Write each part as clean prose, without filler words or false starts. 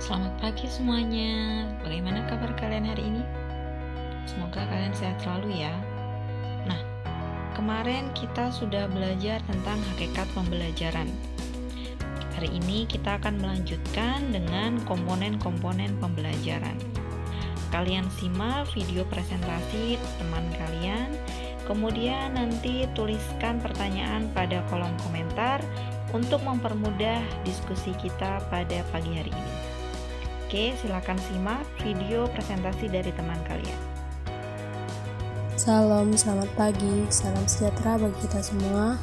Selamat pagi semuanya. Bagaimana kabar kalian hari ini? Semoga kalian sehat selalu ya. Nah, kemarin kita sudah belajar tentang hakikat pembelajaran. Hari ini kita akan melanjutkan dengan komponen-komponen pembelajaran. Kalian simak video presentasi teman kalian, kemudian nanti tuliskan pertanyaan pada kolom komentar untuk mempermudah diskusi kita pada pagi hari ini. Oke, silakan simak video presentasi dari teman kalian. Salam, selamat pagi, salam sejahtera bagi kita semua.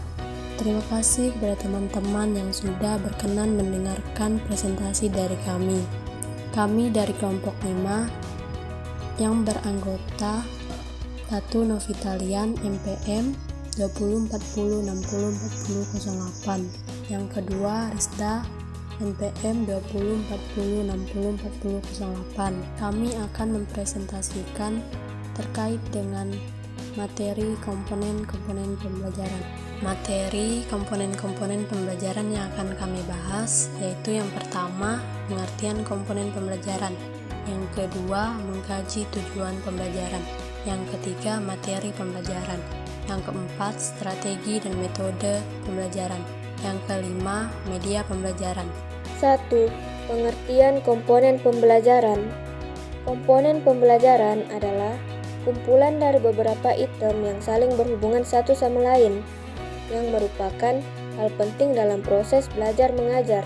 Terima kasih kepada teman-teman yang sudah berkenan mendengarkan presentasi dari kami. Kami dari kelompok 5 yang beranggota 1 Novitalian MPM 2040604008. Yang kedua Rizda NPM 2040604008. Kami akan mempresentasikan terkait dengan materi komponen-komponen pembelajaran. Materi komponen-komponen pembelajaran yang akan kami bahas yaitu yang pertama, pengertian komponen pembelajaran. Yang kedua, mengkaji tujuan pembelajaran. Yang ketiga, materi pembelajaran. Yang keempat, strategi dan metode pembelajaran. Yang kelima, media pembelajaran. 1. Pengertian komponen pembelajaran. Komponen pembelajaran adalah kumpulan dari beberapa item yang saling berhubungan satu sama lain, yang merupakan hal penting dalam proses belajar mengajar.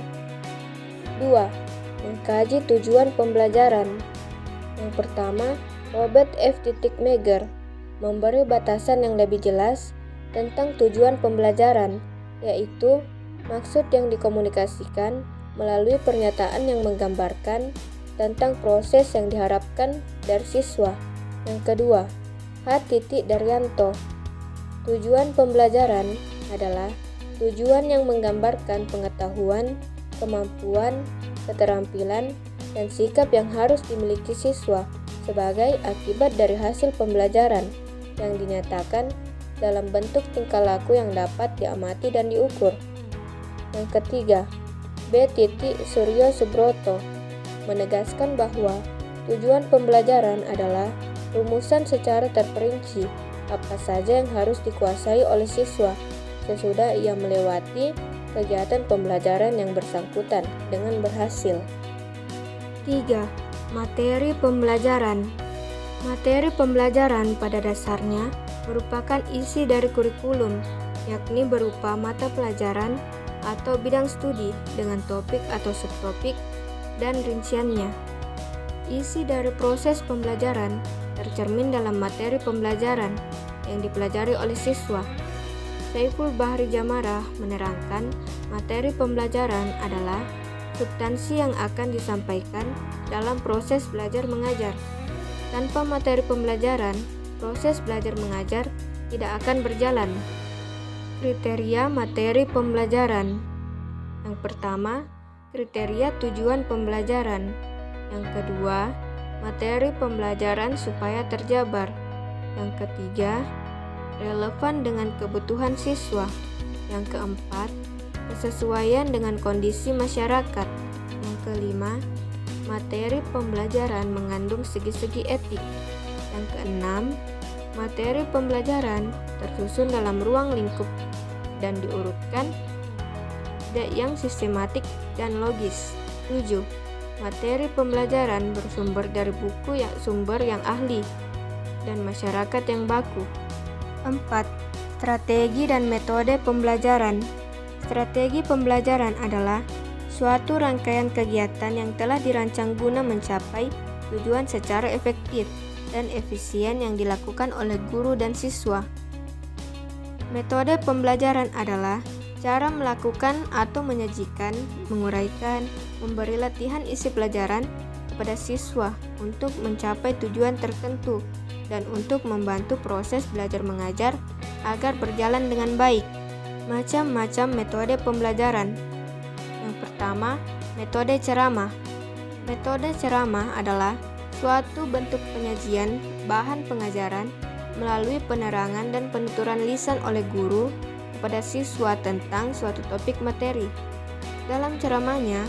2. Mengkaji tujuan pembelajaran. Yang pertama, Robert F. Meagher memberi batasan yang lebih jelas tentang tujuan pembelajaran, yaitu maksud yang dikomunikasikan melalui pernyataan yang menggambarkan tentang proses yang diharapkan dari siswa. Yang kedua, H. Daryanto. Tujuan pembelajaran adalah tujuan yang menggambarkan pengetahuan, kemampuan, keterampilan, dan sikap yang harus dimiliki siswa sebagai akibat dari hasil pembelajaran yang dinyatakan dalam bentuk tingkah laku yang dapat diamati dan diukur. Yang ketiga, B. Suryo Subroto menegaskan bahwa tujuan pembelajaran adalah rumusan secara terperinci apa saja yang harus dikuasai oleh siswa sesudah ia melewati kegiatan pembelajaran yang bersangkutan dengan berhasil. 3. Materi pembelajaran. Materi pembelajaran pada dasarnya merupakan isi dari kurikulum, yakni berupa mata pelajaran atau bidang studi dengan topik atau subtopik dan rinciannya. Isi dari proses pembelajaran tercermin dalam materi pembelajaran yang dipelajari oleh siswa. Saiful Bahri Jamarah menerangkan materi pembelajaran adalah substansi yang akan disampaikan dalam proses belajar mengajar. Tanpa materi pembelajaran, proses belajar mengajar tidak akan berjalan. Kriteria materi pembelajaran. Yang pertama, kriteria tujuan pembelajaran. Yang kedua, materi pembelajaran supaya terjabar. Yang ketiga, relevan dengan kebutuhan siswa. Yang keempat, kesesuaian dengan kondisi masyarakat. Yang kelima, materi pembelajaran mengandung segi-segi etik. Yang keenam, materi pembelajaran tersusun dalam ruang lingkup dan diurutkan yang sistematik dan logis. 7. Materi pembelajaran bersumber dari buku sumber yang ahli dan masyarakat yang baku. 4. Strategi dan metode pembelajaran. Strategi pembelajaran adalah suatu rangkaian kegiatan yang telah dirancang guna mencapai tujuan secara efektif dan efisien yang dilakukan oleh guru dan siswa. Metode pembelajaran adalah cara melakukan atau menyajikan, menguraikan, memberi latihan isi pelajaran kepada siswa untuk mencapai tujuan tertentu dan untuk membantu proses belajar mengajar agar berjalan dengan baik. Macam-macam metode pembelajaran. Yang pertama, metode ceramah. Metode ceramah adalah suatu bentuk penyajian bahan pengajaran melalui penerangan dan penuturan lisan oleh guru kepada siswa tentang suatu topik materi. Dalam ceramahnya,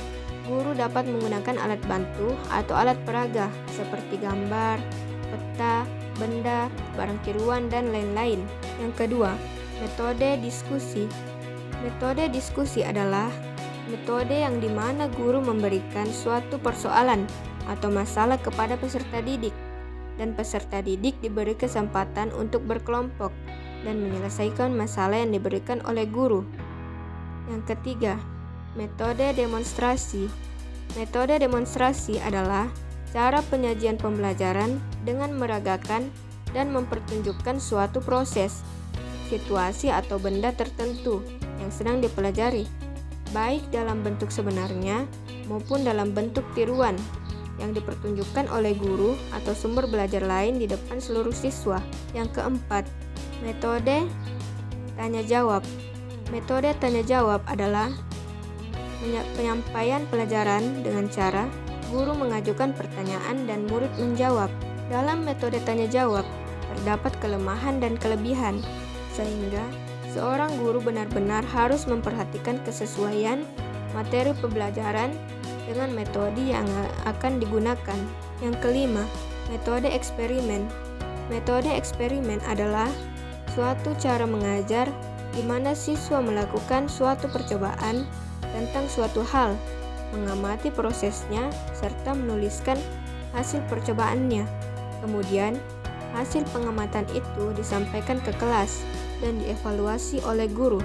guru dapat menggunakan alat bantu atau alat peraga seperti gambar, peta, benda, barang tiruan, dan lain-lain. Yang kedua, metode diskusi. Metode diskusi adalah metode yang dimana guru memberikan suatu persoalan atau masalah kepada peserta didik, dan peserta didik diberi kesempatan untuk berkelompok dan menyelesaikan masalah yang diberikan oleh guru. Yang ketiga, metode demonstrasi. Metode demonstrasi adalah cara penyajian pembelajaran dengan meragakan dan mempertunjukkan suatu proses, situasi atau benda tertentu yang sedang dipelajari, baik dalam bentuk sebenarnya maupun dalam bentuk tiruan yang dipertunjukkan oleh guru atau sumber belajar lain di depan seluruh siswa. Yang keempat, metode tanya jawab. Metode tanya jawab adalah penyampaian pelajaran dengan cara guru mengajukan pertanyaan dan murid menjawab. Dalam metode tanya jawab terdapat kelemahan dan kelebihan, sehingga seorang guru benar-benar harus memperhatikan kesesuaian materi pembelajaran dengan metode yang akan digunakan. Yang kelima, metode eksperimen. Metode eksperimen adalah suatu cara mengajar di mana siswa melakukan suatu percobaan tentang suatu hal, mengamati prosesnya, serta menuliskan hasil percobaannya. Kemudian, hasil pengamatan itu disampaikan ke kelas dan dievaluasi oleh guru.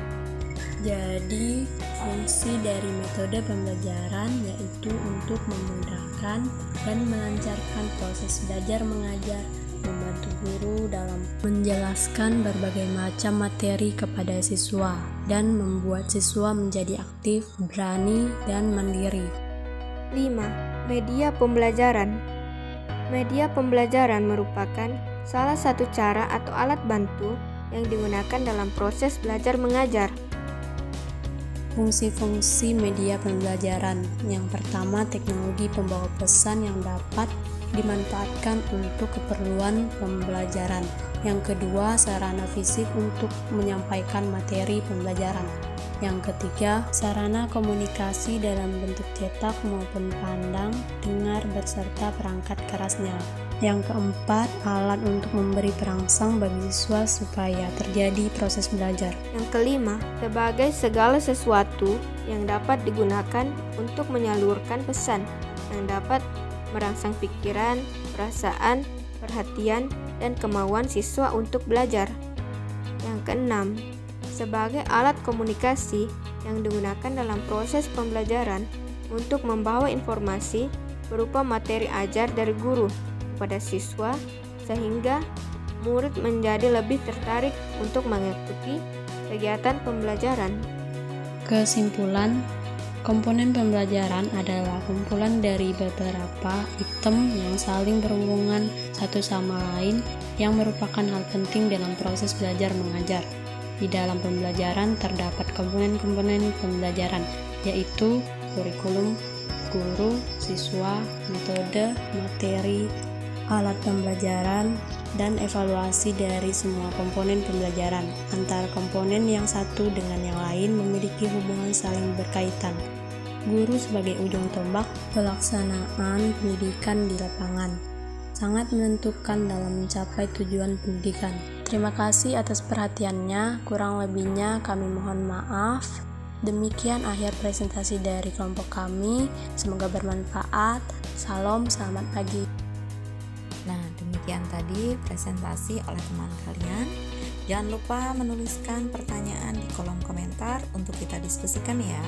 Jadi, fungsi dari metode pembelajaran yaitu untuk memudahkan dan melancarkan proses belajar mengajar, membantu guru dalam menjelaskan berbagai macam materi kepada siswa, dan membuat siswa menjadi aktif, berani, dan mandiri. 5. Media pembelajaran. Media pembelajaran merupakan salah satu cara atau alat bantu yang digunakan dalam proses belajar mengajar. Fungsi-fungsi media pembelajaran. Yang pertama, teknologi pembawa pesan yang dapat dimanfaatkan untuk keperluan pembelajaran. Yang kedua, sarana fisik untuk menyampaikan materi pembelajaran. Yang ketiga, sarana komunikasi dalam bentuk cetak maupun pandang, dengar beserta perangkat kerasnya. Yang keempat, alat untuk memberi perangsang bagi siswa supaya terjadi proses belajar. Yang kelima, sebagai segala sesuatu yang dapat digunakan untuk menyalurkan pesan yang dapat merangsang pikiran, perasaan, perhatian, dan kemauan siswa untuk belajar. Yang keenam, sebagai alat komunikasi yang digunakan dalam proses pembelajaran untuk membawa informasi berupa materi ajar dari guru kepada siswa, sehingga murid menjadi lebih tertarik untuk mengikuti kegiatan pembelajaran. Kesimpulan, komponen pembelajaran adalah kumpulan dari beberapa item yang saling berhubungan satu sama lain yang merupakan hal penting dalam proses belajar mengajar. Di dalam pembelajaran terdapat komponen-komponen pembelajaran, yaitu kurikulum, guru, siswa, metode, materi, alat pembelajaran, dan evaluasi dari semua komponen pembelajaran. Antara komponen yang satu dengan yang lain memiliki hubungan saling berkaitan. Guru sebagai ujung tombak pelaksanaan pendidikan di lapangan sangat menentukan dalam mencapai tujuan pendidikan. Terima kasih atas perhatiannya, kurang lebihnya kami mohon maaf. Demikian akhir presentasi dari kelompok kami, semoga bermanfaat. Salam, selamat pagi. Nah, demikian tadi presentasi oleh teman kalian. Jangan lupa menuliskan pertanyaan di kolom komentar untuk kita diskusikan ya.